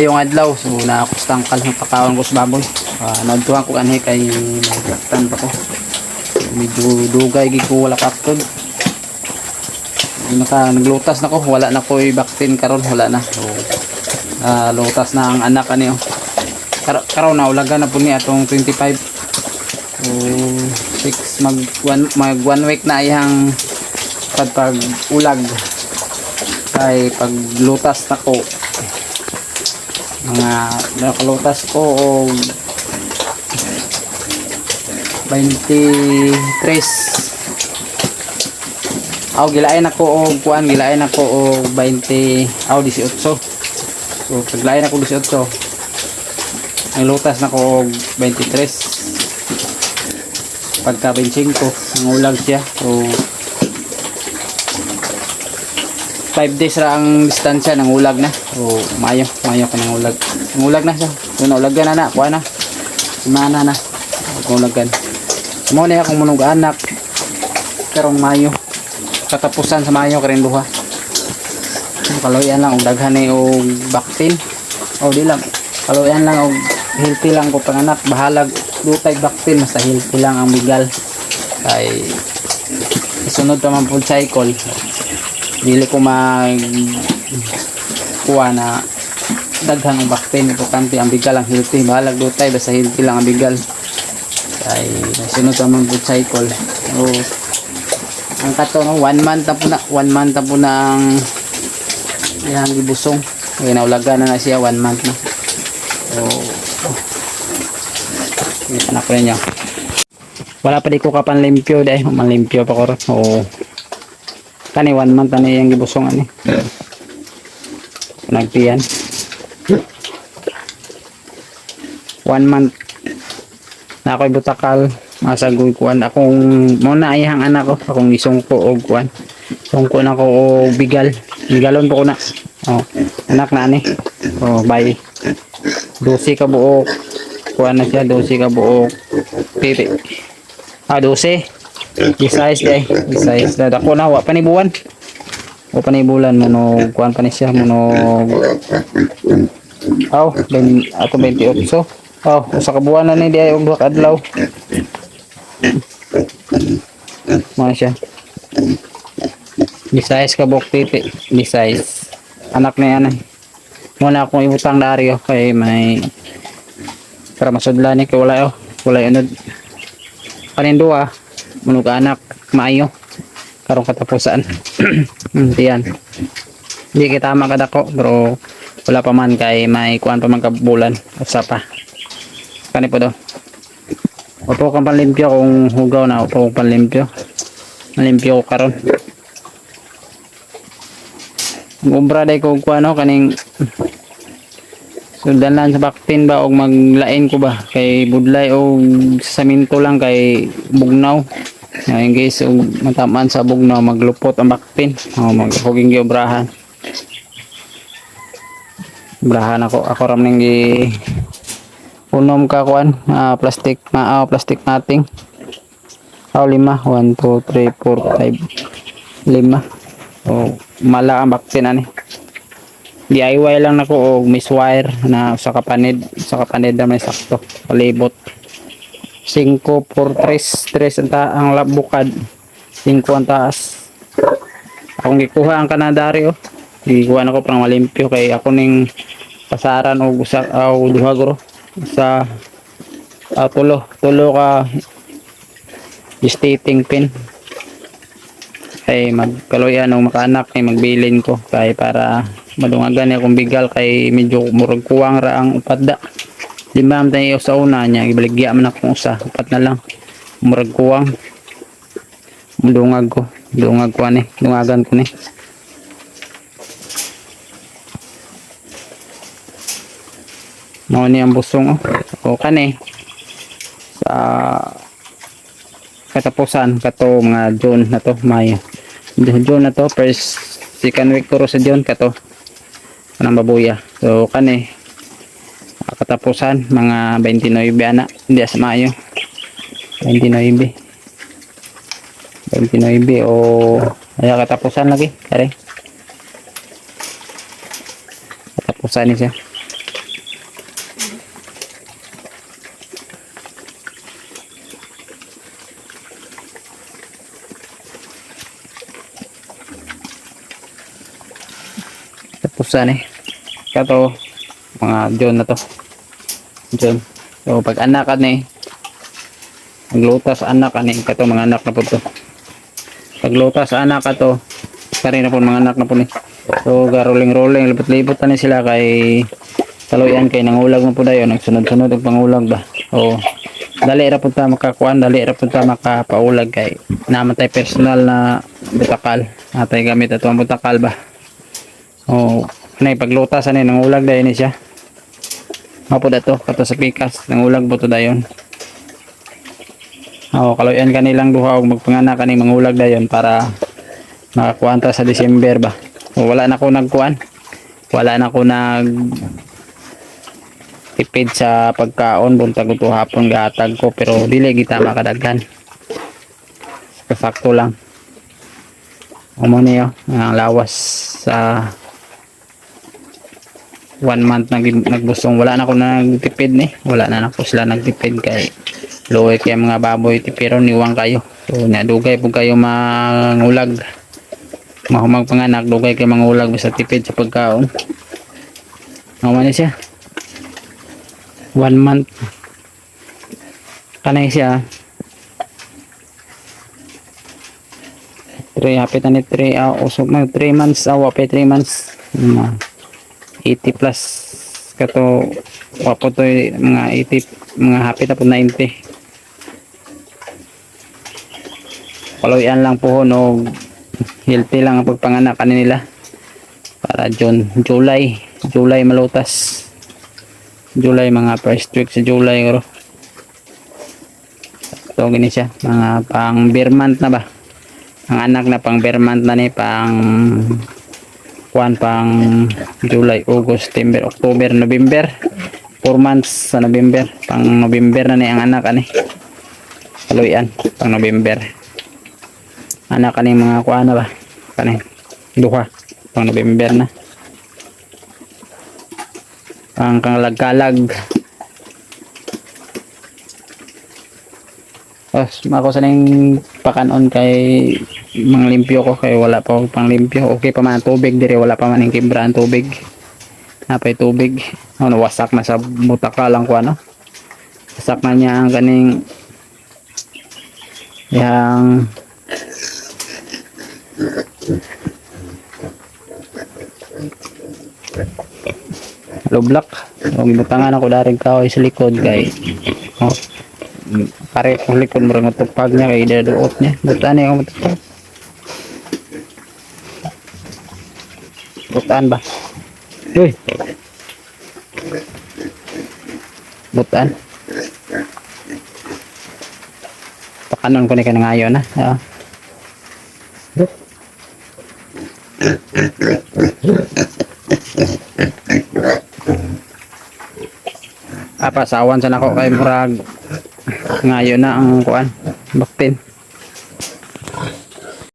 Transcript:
Yung adlaw, so nakustang kalhang pakawan ko sa baboy. Nagtuhan ko kanhi kay nagtaktan pa ko. So, medyo dugay gid ko wala kaktod. Naglutas na ko, wala na ko i-vaccine karon, wala na. So, lutas na ang anak ani oh. Karon na ulaga na po ni atong 25. So 6 mag 1 week na iyang pag ulag. Kay paglutas na ko mga nakalutas ko o 23 gilain ako o kuan gilain ako o 20 18 so paglain ako 18 ang lutas na ko 23 pagka 25 ang ulag siya so 5 days ra ang distansya ng ulag na. So mayo ka ng ulag. Ang ulag na siya. So naulagan na kuha na. Semana na. Ulagan. Mo na akong munog anak. Karong mayo. Katapusan sa mayo karon duha. Kaloyan lang og daghan ni og vaccine. O di lang. Kaloyan lang og healthy lang ko panganak. Bahalag dutay vaccine basta healthy lang ang bigal. Kay sunod pa man pud cycle. Dili ko mag kuha na daghang vaccine. Importante ang bigal ang healthy. Bahalag dutay basta healthy lang ang bigal. Kay sunod pa man pud cycle. So ang kato no 1 month na po na ang yang gibusong. Kaya naulagan na siya 1 month na. So anak ko niya. Wala pa di ko kapanlimpyo dahil manlimpyo pa ko ron. So kani 1 month na yang gibusong ani. Nagpian 1 month na ako'y butakal masagoy kuan akong muna ayang anak ko akong isungko og kuan sungko na ko og bigalon po ko na anak na ani by 12 ka buok kuan na siya 12 ka buok pipi 12 Bisayas day Bisayas na dako na wa pa ni buwan o pa ni bulan mo kuan pa ni siya mo ato 28 usa ka buwan na ni di ay og duha ka adlaw mo siya Bisayas ka buok pipi Bisayas anak na yan muna akong ibutang daryo kay may para masudlan ni kay wala unod panindua munog anak maayo karong katapusan diyan di kita makadako pero wala pa man kay may kuan pa man kabulan usa pa kani po do opo kang panlimpyo kung hugaw na opo kang panlimpyo malimpyo ko karon umbra day ko kuano kaning sundalan sa baktin ba og maglain ko ba kay budlay og saminto lang kay bugnaw ngayon guys og matamaan sa bugnaw maglupot ang baktin maghuging giobrahan brahan ako ram ning gi unom ka kuan plastic mating 5 1 2 3 4 5 5 mala ang baktin ani DIY lang nako og miswire na sa kapanid na may sakto palibot 5 4 3 ang bukad 5 ang taas akong gikuha ang kanadari gikuha nako pang malimpyo kay ako ning pasaran og usa duha guro sa tulo ka stating pin kay magkaloyan og makanak kay magbilin ko kay para madungagan niya kung bigal kay medyo murag kuwang ra ang upat da limam tayo sa una niya ibaligya man akong usa upat na lang murag kuwang dungag ko ani dungagan ko ni mao ni ang busong o kani sa katapusan kato mga June na to Mayo June na to first second week ko sa June kato ng babuya so kani katapusan mga 29 ana hindi sa Mayo 29 o ay katapusan lagi kare katapusan ni siya usa ni. Kato mga John na to. John. So pag anak ani maglutas anak ani kato mga anak na po to. Pag lutas anak kato kari na po mga anak na po ni. So garoling-roling libot-libot ani sila kay kaluyan kay nangulag mo po dayon nagsunod-sunod og pangulag ba. O dali ra pud ta makakuan, dali ra pud ta makapaulag kay naman tay personal na butakal. Atay gamit ato ang butakal ba. O nay paglutas ani nangulag dayon ni siya. Mapod ato kato sa pikas nangulag po to dayon. O kaluyan kanilang duha og magpanganak kani mangulag dayon para makakuan ta sa December ba. O wala na ko nagkuan. Wala na ko nag tipid sa pagkaon buntag uto hapon gahatag ko pero dili kita makadaghan sakto lang amo niyo ang lawas sa 1 month nagbusong wala na ko nagtipid ni wala na ko sila nagtipid kay luoy kay mga baboy tipiron niwang kayo so nadugay po kayo mangulag mahumag panganak dugay kay mangulag sa tipid sa pagkaon amo ni siya 1 month kanay siya 3 hapit na ni 3 usog na 3 months wapay 3 months 80 plus kato wapo to mga 80 mga hapit na po 90 paluyan lang po no healthy lang ang pagpanganak kanila para July malutas July mga first week sa July karo. So gini siya mga pang bear month na ba. Ang anak na pang bear month na ni pang pang July, August, September, October, November. 4 months sa November. Pang November na ni ang anak ani. Kaluyan pang November. Anak ani mga kuan na ba. Kani duha pang November na. Ang kalag-kalag mako sa ning pakanon kay mga limpyo ko kay wala pa pang limpyo okay pa man tubig dire wala pa man ning kibra ang tubig napay tubig ano wasak na sa butaka lang ko ano wasak na niya ang kaning yang lublak o gibutangan ako daring kahoy sa likod kay pare kung likod mo rin matupag niya kay idaduot niya butaan niya yung matupag butaan ba uy butaan pakanon ko ni ka ngayon na pasawan sa nako kay murag ngayon na ang kuan baktin